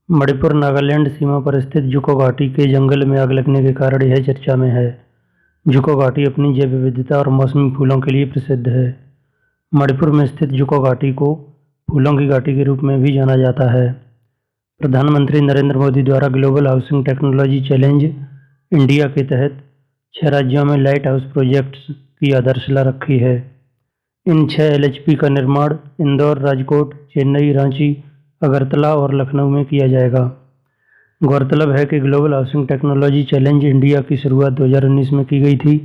मणिपुर नागालैंड सीमा पर स्थित जुको घाटी के जंगल में आग लगने के कारण यह चर्चा में है। जुको घाटी अपनी जैव विविधता और मौसमी फूलों के लिए प्रसिद्ध है। मणिपुर में स्थित जुको घाटी को फूलों की घाटी के रूप में भी जाना जाता है। प्रधानमंत्री नरेंद्र मोदी द्वारा global housing technology challenge India के तहत 6 राज्यों में लाइट हाउस प्रोजेक्ट्स की आधारशिला रखी है। इन 6 LHP का निर्माण इंदौर, राजकोट, चेन्नई, रांची, अगरतला और लखनऊ में किया जाएगा। गौरतलब है कि global housing technology challenge India की शुरुआत 2019 में की गई थी।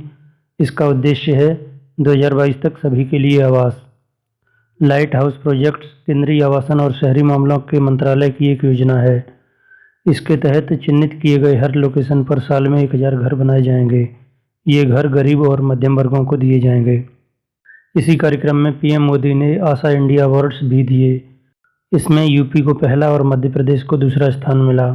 इसका उद्देश्य है 2022 तक सभी के लिए आवास। लाइट हाउस प्रोजेक्ट्स केंद्रीय आवासन और शहरी मामलों के मंत्रालय की एक योजना है। इसके तहत चिन्हित किए गए हर लोकेशन पर साल में 1000 घर बनाए जाएंगे। ये घर गरीब और मध्यम वर्गों को दिए जाएंगे। इसी कार्यक्रम में PM मोदी ने आशा इंडिया अवार्ड्स भी दिए। इसमें यूपी को पहला और मध्य प्रदेश को दूसरा स्थान मिला।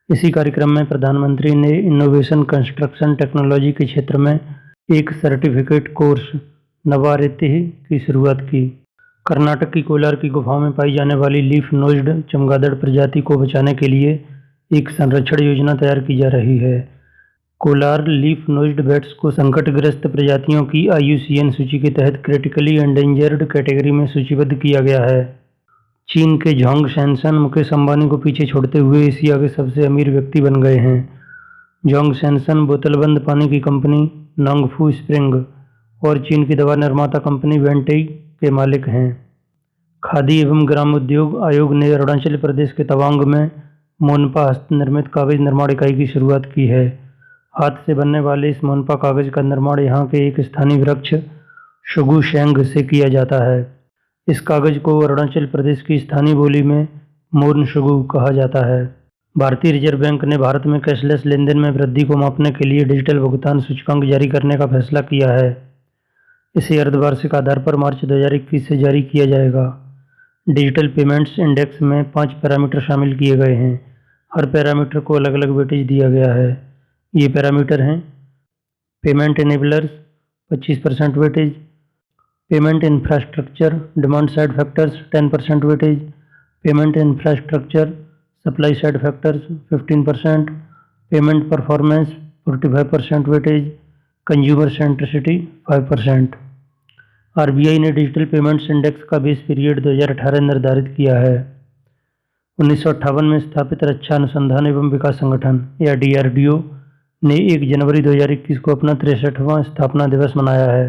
इसी कार्यक्रम में प्रधानमंत्री ने इनोवेशन कंस्ट्रक्शन टेक्नोलॉजी के क्षेत्र में एक सर्टिफिकेट कोर्स नवारिति की शुरुआत की। कर्नाटक की कोलार की गुफाओं में पाई जाने वाली लीफ नोज्ड चमगादड़ प्रजाति को बचाने के लिए एक संरक्षण योजना तैयार की जा रही है। कोलार लीफ नोज्ड बैट्स को संकटग्रस्त प्रजातियों की IUCN सूची के तहत क्रिटिकली एंडेंजर्ड कैटेगरी में सूचीबद्ध किया गया है। चीन के झांग शैनसन मुकेश अंबानी को पीछे छोड़ते हुए एशिया के सबसे अमीर व्यक्ति बन गए हैं। झांग शैनसन बोतलबंद पानी की कंपनी नांगफू स्प्रिंग और चीन की दवा निर्माता कंपनी वेंटेई के मालिक हैं। खादी एवं ग्राम उद्योग आयोग ने अरुणाचल प्रदेश के तवांग में मोनपा हस्तनिर्मित कागज निर्माण इकाई की शुरुआत की है। हाथ से बनने वाले इस मोनपा कागज का निर्माण यहाँ के एक स्थानीय वृक्ष शुगु शेंग से किया जाता है। इस कागज को अरुणाचल प्रदेश की स्थानीय बोली में मोर्न शुगु कहा जाता है। भारतीय रिजर्व बैंक ने भारत में कैशलेस लेनदेन में वृद्धि को मापने के लिए डिजिटल भुगतान सूचकांक जारी करने का फैसला किया है। इसे अर्धवार्षिक आधार पर मार्च 2021 से जारी किया जाएगा। डिजिटल पेमेंट्स इंडेक्स में 5 पैरामीटर शामिल किए गए हैं। हर पैरामीटर को अलग अलग वेटेज दिया गया है। ये पैरामीटर हैं: payment enablers 25% weightage, payment infrastructure demand side factors 10% weightage, payment infrastructure supply side factors 15%, payment performance 45% weightage, consumer centricity 5%। RBI ने डिजिटल पेमेंट्स इंडेक्स का बेस पीरियड 2018 निर्धारित किया है। 1958 में स्थापित रक्षा अनुसंधान एवं विकास संगठन या DRDO ने 1 जनवरी 2021 को अपना 63वां स्थापना दिवस मनाया है।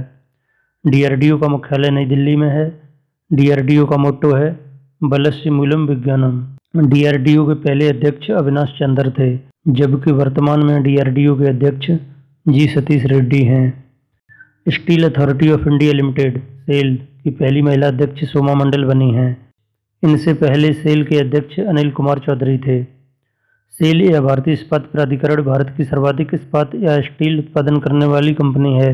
DRDO का मुख्यालय नई दिल्ली में है। DRDO का मोट्टो है बलस्य मूलम विज्ञानम। DRDO के पहले अध्यक्ष अविनाश चंद्र थे, जबकि वर्तमान में DRDO के अध्यक्ष G सतीश रेड्डी हैं। Steel Authority of India Limited SAIL की पहली महिला अध्यक्ष सोमा मंडल बनी हैं। इनसे पहले सेल के अध्यक्ष अनिल कुमार चौधरी थे। सेल या भारतीय इस्पात प्राधिकरण भारत की सर्वाधिक इस्पात या स्टील उत्पादन करने वाली कंपनी है।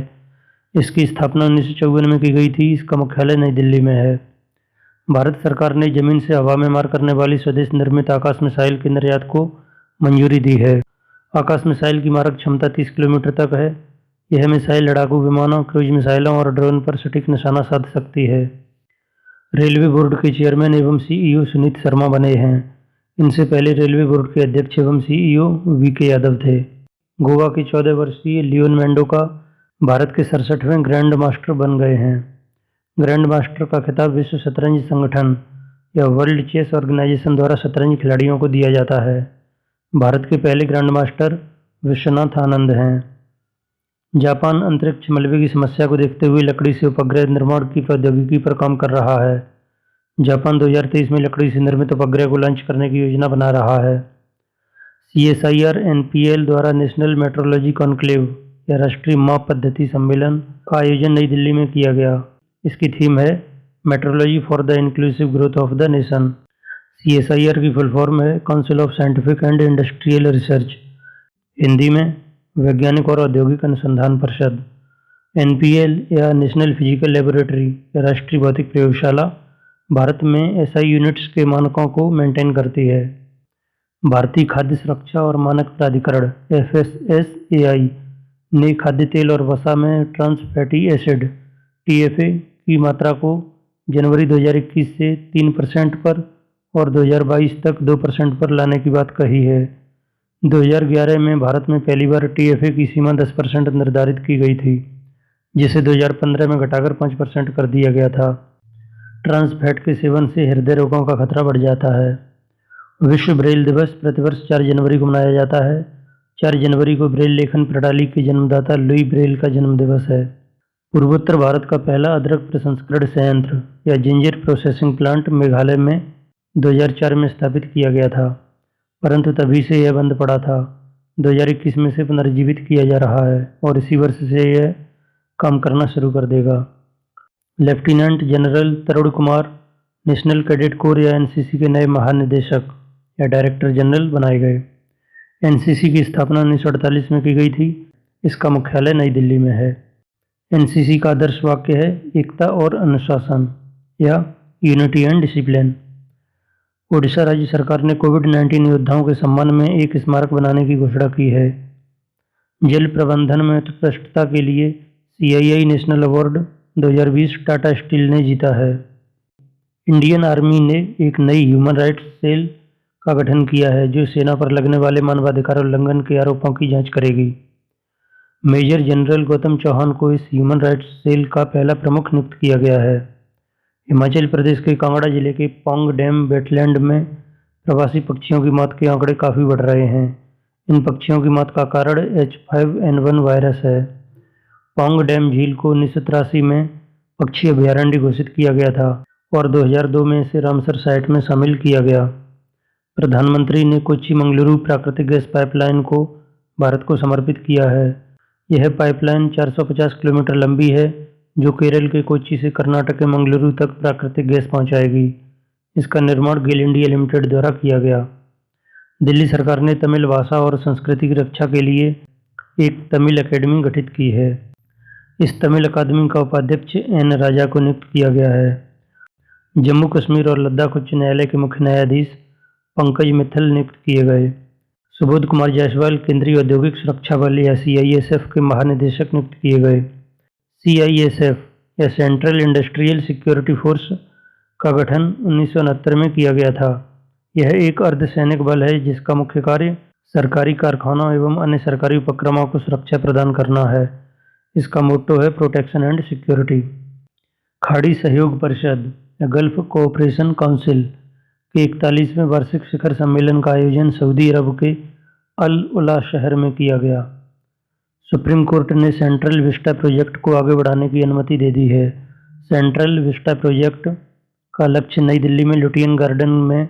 इसकी स्थापना 1954 में की गई थी। इसका मुख्यालय नई दिल्ली में है। भारत सरकार ने जमीन से हवा में मार करने वाली स्वदेश निर्मित आकाश मिसाइल के निर्यात को मंजूरी दी है। आकाश मिसाइल की मारक क्षमता 30 किलोमीटर तक है। यह मिसाइल लड़ाकू विमानों, क्रूज मिसाइलों और ड्रोन पर सटीक निशाना साध सकती है। रेलवे बोर्ड के चेयरमैन एवं CEO सुनीत शर्मा बने हैं। इनसे पहले रेलवे बोर्ड के अध्यक्ष एवं CEO VK यादव थे। गोवा के 14 वर्षीय लियोन मेंडोका भारत के 67वें ग्रैंड मास्टर बन गए हैं। ग्रैंड मास्टर का खिताब विश्व शतरंज संगठन या वर्ल्ड चेस ऑर्गेनाइजेशन द्वारा शतरंज खिलाड़ियों को दिया जाता है। भारत के पहले ग्रैंड मास्टर विश्वनाथ आनंद हैं। जापान अंतरिक्ष मलबे की समस्या को देखते हुए लकड़ी से उपग्रह निर्माण की प्रौद्योगिकी पर काम कर रहा है। जापान 2023 में लकड़ी से निर्मित उपग्रह को लॉन्च करने की योजना बना रहा है। CSIR NPL द्वारा नेशनल मेट्रोलॉजी कॉन्क्लेव या राष्ट्रीय माप पद्धति सम्मेलन का आयोजन नई दिल्ली में किया गया। इसकी थीम है metrology for the inclusive growth of the nation. CSIR की फुल फॉर्म है council of scientific and industrial research, Hindi में वैज्ञानिक और औद्योगिक अनुसंधान परिषद। NPL या नेशनल फिजिकल लेबोरेटरी या राष्ट्रीय भौतिक प्रयोगशाला भारत में SI यूनिट्स के मानकों को मेंटेन करती है। भारतीय खाद्य सुरक्षा और मानक प्राधिकरण FSSAI ने खाद्य तेल और वसा में ट्रांस फैटी एसिड TFA की मात्रा को जनवरी 2021 से 3% पर और 2022 तक 2% पर लाने की बात कही है। 2011 में भारत में पहली बार TFA की सीमा 10% निर्धारित की गई थी, जिसे 2015 में घटाकर 5% कर दिया गया था। ट्रांस फैट के सेवन से हृदय रोगों का खतरा बढ़ जाता है। विश्व ब्रेल दिवस प्रतिवर्ष 4 जनवरी को मनाया जाता है। 4 जनवरी को ब्रेल लेखन प्रणाली के जन्मदाता लुई ब्रेल का जन्म दिवस है। पूर्वोत्तर भारत का पहला अदरक प्रसंस्करण संयंत्र या जिंजर प्रोसेसिंग प्लांट मेघालय में 2004 में स्थापित किया गया था, परंतु तभी से यह बंद पड़ा था। 2021 में से पुनर्जीवित किया जा रहा है और इसी वर्ष से यह काम करना शुरू कर देगा। लेफ्टिनेंट जनरल तरुण कुमार नेशनल कैडेट कोर या NCC के नए महानिदेशक या डायरेक्टर जनरल बनाए गए। NCC की स्थापना 1948 में की गई थी। इसका मुख्यालय नई दिल्ली में है। NCC का आदर्श वाक्य है एकता और अनुशासन या यूनिटी एंड डिसिप्लिन। ओडिशा राज्य सरकार ने कोविड-19 योद्धाओं के सम्मान में एक स्मारक बनाने की घोषणा की है। जल प्रबंधन में उत्कृष्टता के लिए CII national award 2020 Tata steel ने जीता है। इंडियन आर्मी ने एक नई ह्यूमन राइट्स सेल का गठन किया है जो सेना पर लगने वाले मानवाधिकार उल्लंघन के आरोपों की जांच करेगी। मेजर जनरल गौतम चौहान को इस ह्यूमन राइट्स सेल का पहला प्रमुख नियुक्त किया गया है। हिमाचल प्रदेश के कांगड़ा जिले के पौंग डैम वेटलैंड में प्रवासी पक्षियों की मौत के आंकड़े काफ़ी बढ़ रहे हैं। इन पक्षियों की मौत का कारण H5N1 वायरस है। पौंग डैम झील को 1983 में पक्षी अभयारण्य घोषित किया गया था और 2002 में इसे रामसर साइट में शामिल किया गया। प्रधानमंत्री ने कोच्चि मंगलुरु प्राकृतिक गैस पाइपलाइन को भारत को समर्पित किया है। यह पाइपलाइन 450 किलोमीटर लंबी है जो केरल के कोच्चि से कर्नाटक के मंगलुरु तक प्राकृतिक गैस पहुंचाएगी। इसका निर्माण गेल इंडिया लिमिटेड द्वारा किया गया। दिल्ली सरकार ने तमिल भाषा और संस्कृति की रक्षा के लिए एक तमिल अकेडमी गठित की है। इस तमिल अकादमी का उपाध्यक्ष N राजा को नियुक्त किया गया है। जम्मू कश्मीर और लद्दाख उच्च न्यायालय के मुख्य न्यायाधीश पंकज मित्तल नियुक्त किए गए। सुबोध कुमार जायसवाल केंद्रीय औद्योगिक सुरक्षा बल या CISF के महानिदेशक नियुक्त किए गए। CISF या सेंट्रल इंडस्ट्रियल सिक्योरिटी फोर्स का गठन 1969 में किया गया था। यह एक अर्धसैनिक बल है जिसका मुख्य कार्य सरकारी कारखानों एवं अन्य सरकारी उपक्रमों को सुरक्षा प्रदान करना है। इसका मोट्टो है प्रोटेक्शन एंड सिक्योरिटी। खाड़ी सहयोग परिषद या गल्फ कोऑपरेशन काउंसिल के 41वें वार्षिक शिखर सम्मेलन का आयोजन सऊदी अरब के अल उला शहर में किया गया। सुप्रीम कोर्ट ने सेंट्रल विस्टा प्रोजेक्ट को आगे बढ़ाने की अनुमति दे दी है। सेंट्रल विस्टा प्रोजेक्ट का लक्ष्य नई दिल्ली में लुटियन गार्डन में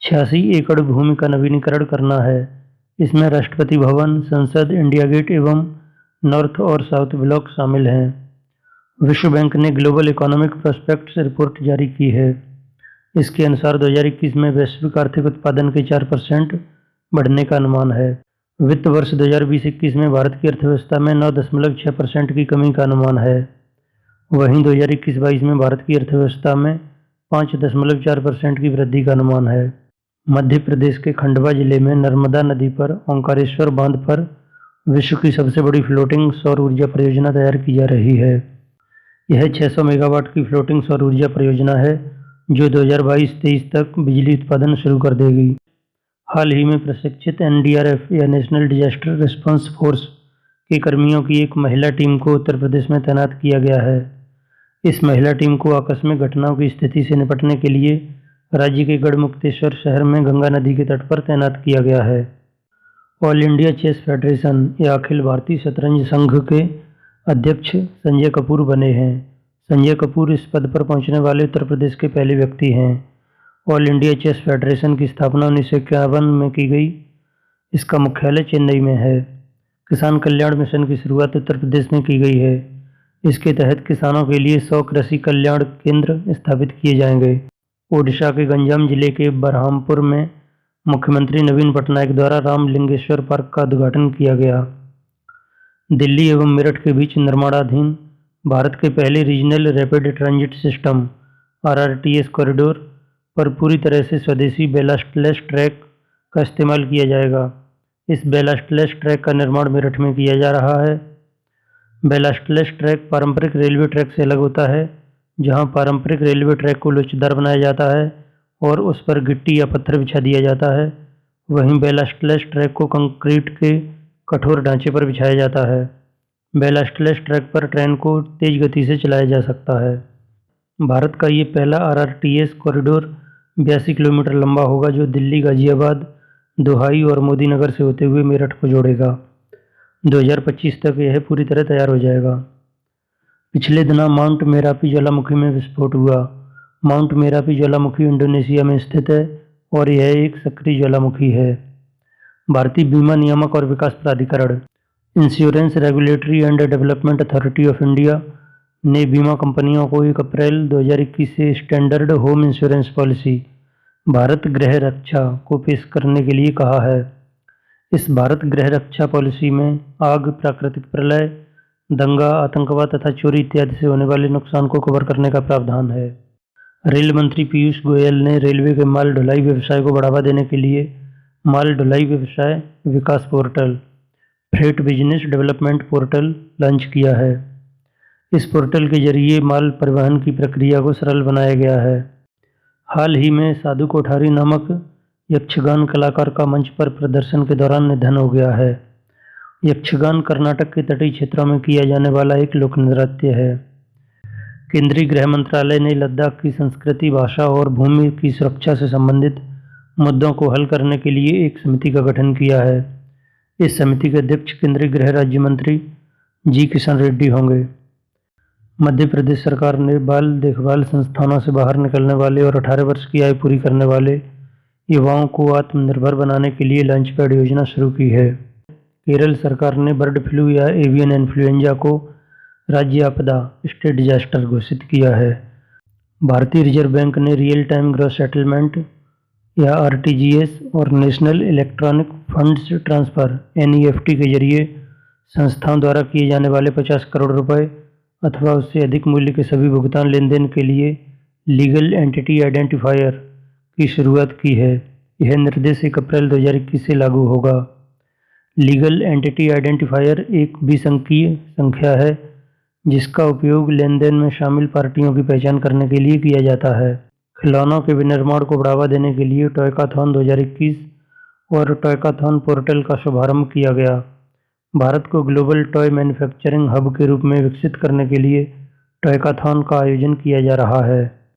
86 एकड़ भूमि का नवीनीकरण करना है। इसमें राष्ट्रपति भवन, संसद, इंडिया गेट एवं नॉर्थ और साउथ ब्लॉक शामिल हैं। विश्व बैंक ने ग्लोबल इकोनॉमिक प्रोस्पेक्ट्स रिपोर्ट जारी की है। इसके अनुसार 2021 में वैश्विक आर्थिक उत्पादन के 4% बढ़ने का अनुमान है। वित्त वर्ष 2020-21 में भारत की अर्थव्यवस्था में 9.6% की कमी का अनुमान है। वहीं 2021-22 में भारत की अर्थव्यवस्था में 5.4% की वृद्धि का अनुमान है। मध्य प्रदेश के खंडवा जिले में नर्मदा नदी पर ओंकारेश्वर बांध पर विश्व की सबसे बड़ी फ्लोटिंग सौर ऊर्जा परियोजना तैयार की जा रही है। यह 600 मेगावाट की फ्लोटिंग सौर ऊर्जा परियोजना है जो 2022-23 तक बिजली उत्पादन शुरू कर देगी। हाल ही में प्रशिक्षित NDRF या नेशनल डिजास्टर रिस्पांस फोर्स के कर्मियों की एक महिला टीम को उत्तर प्रदेश में तैनात किया गया है। इस महिला टीम को आकस्मिक घटनाओं की स्थिति से निपटने के लिए राज्य के गढ़मुक्तेश्वर शहर में गंगा नदी के तट पर तैनात किया गया है। ऑल इंडिया चेस फेडरेशन या अखिल भारतीय शतरंज संघ के अध्यक्ष संजय कपूर बने हैं। संजय कपूर इस पद पर पहुंचने वाले उत्तर प्रदेश के पहले व्यक्ति हैं। ऑल इंडिया चेस फेडरेशन की स्थापना 1951 में की गई। इसका मुख्यालय चेन्नई में है। किसान कल्याण मिशन की शुरुआत उत्तर प्रदेश में की गई है। इसके तहत किसानों के लिए 100 कृषि कल्याण केंद्र स्थापित किए जाएंगे। ओडिशा के गंजाम जिले के बरहामपुर में मुख्यमंत्री नवीन पटनायक द्वारा रामलिंगेश्वर पार्क का उद्घाटन किया गया। दिल्ली एवं मेरठ के बीच निर्माणाधीन भारत के पहले regional rapid transit system RRTS corridor पर पूरी तरह से स्वदेशी बेलास्टलेस ट्रैक का इस्तेमाल किया जाएगा। इस बेलास्टलेस ट्रैक का निर्माण मेरठ में किया जा रहा है। बेलास्टलेस ट्रैक पारंपरिक रेलवे ट्रैक से अलग होता है, जहां पारंपरिक रेलवे ट्रैक को लोचदार बनाया जाता है और उस पर गिट्टी या पत्थर बिछा दिया जाता है। वहीं बैलास्टलेस ट्रैक को कंक्रीट के कठोर ढांचे पर बिछाया जाता है। बैलास्टलेस ट्रैक पर ट्रेन को तेज गति से चलाया जा सकता है। भारत का ये पहला RRTS कॉरिडोर 82 किलोमीटर लंबा होगा, जो दिल्ली, गाजियाबाद, दोहाई और मोदीनगर से होते हुए मेरठ को जोड़ेगा। 2025 तक यह पूरी तरह तैयार हो जाएगा। पिछले दिनों माउंट मेरापी ज्वालामुखी में विस्फोट हुआ। माउंट मेरापी ज्वालामुखी इंडोनेशिया में स्थित है और यह एक सक्रिय ज्वालामुखी है। भारतीय बीमा नियामक और विकास प्राधिकरण insurance regulatory and development authority of India ने बीमा कंपनियों को 1 अप्रैल 2021 से standard home insurance policy Bharat गृह रक्षा को पेश करने के लिए कहा है। इस भारत गृह रक्षा पॉलिसी में आग, प्राकृतिक प्रलय, दंगा, आतंकवाद तथा चोरी इत्यादि से होने वाले नुकसान को कवर करने का प्रावधान है। रेल मंत्री पीयूष गोयल ने रेलवे के माल ढुलाई व्यवसाय को बढ़ावा देने के लिए माल ढुलाई व्यवसाय विकास portal freight business development portal launch किया है। इस पोर्टल के जरिए माल परिवहन की प्रक्रिया को सरल बनाया गया है। हाल ही में साधु कोठारी नामक यक्षगान कलाकार का मंच पर प्रदर्शन के दौरान निधन हो गया है। यक्षगान कर्नाटक के तटीय क्षेत्रों में किया जाने वाला एक लोक नृत्य है। केंद्रीय गृह मंत्रालय ने लद्दाख की संस्कृति, भाषा और भूमि की सुरक्षा से संबंधित मुद्दों को हल करने के लिए एक समिति का गठन किया है। इस समिति के अध्यक्ष केंद्रीय गृह राज्य मंत्री जी किशन रेड्डी होंगे। मध्य प्रदेश सरकार ने बाल देखभाल संस्थानों से बाहर निकलने वाले और 18 वर्ष की आयु पूरी करने वाले युवाओं को आत्मनिर्भर बनाने के लिए लॉन्च पैड योजना शुरू की है। केरल सरकार ने बर्ड फ्लू या एवियन इन्फ्लुएंजा को राज्य आपदा स्टेट डिजास्टर घोषित किया है। भारतीय रिजर्व बैंक ने रियल टाइम ग्रॉस सेटलमेंट या RTGS और national electronic funds transfer NEFT के जरिए संस्थाओं द्वारा किए जाने वाले 50 करोड़ रुपए अथवा उससे अधिक मूल्य के सभी भुगतान लेन देन के लिए लीगल एंटिटी आइडेंटिफायर की शुरुआत की है। यह निर्देश 1 अप्रैल 2021 से लागू होगा। लीगल एंटिटी आइडेंटिफायर एक द्विसंख्यीय संख्या है जिसका उपयोग लेन देन में शामिल पार्टियों की पहचान करने के लिए किया जाता है। खिलौनों के विनिर्माण को बढ़ावा देने के लिए टॉयकाथॉन 2021 और टॉयकाथॉन पोर्टल का शुभारंभ किया गया। भारत को ग्लोबल टॉय मैन्युफैक्चरिंग हब के रूप में विकसित करने के लिए टॉयकाथॉन का आयोजन किया जा रहा है।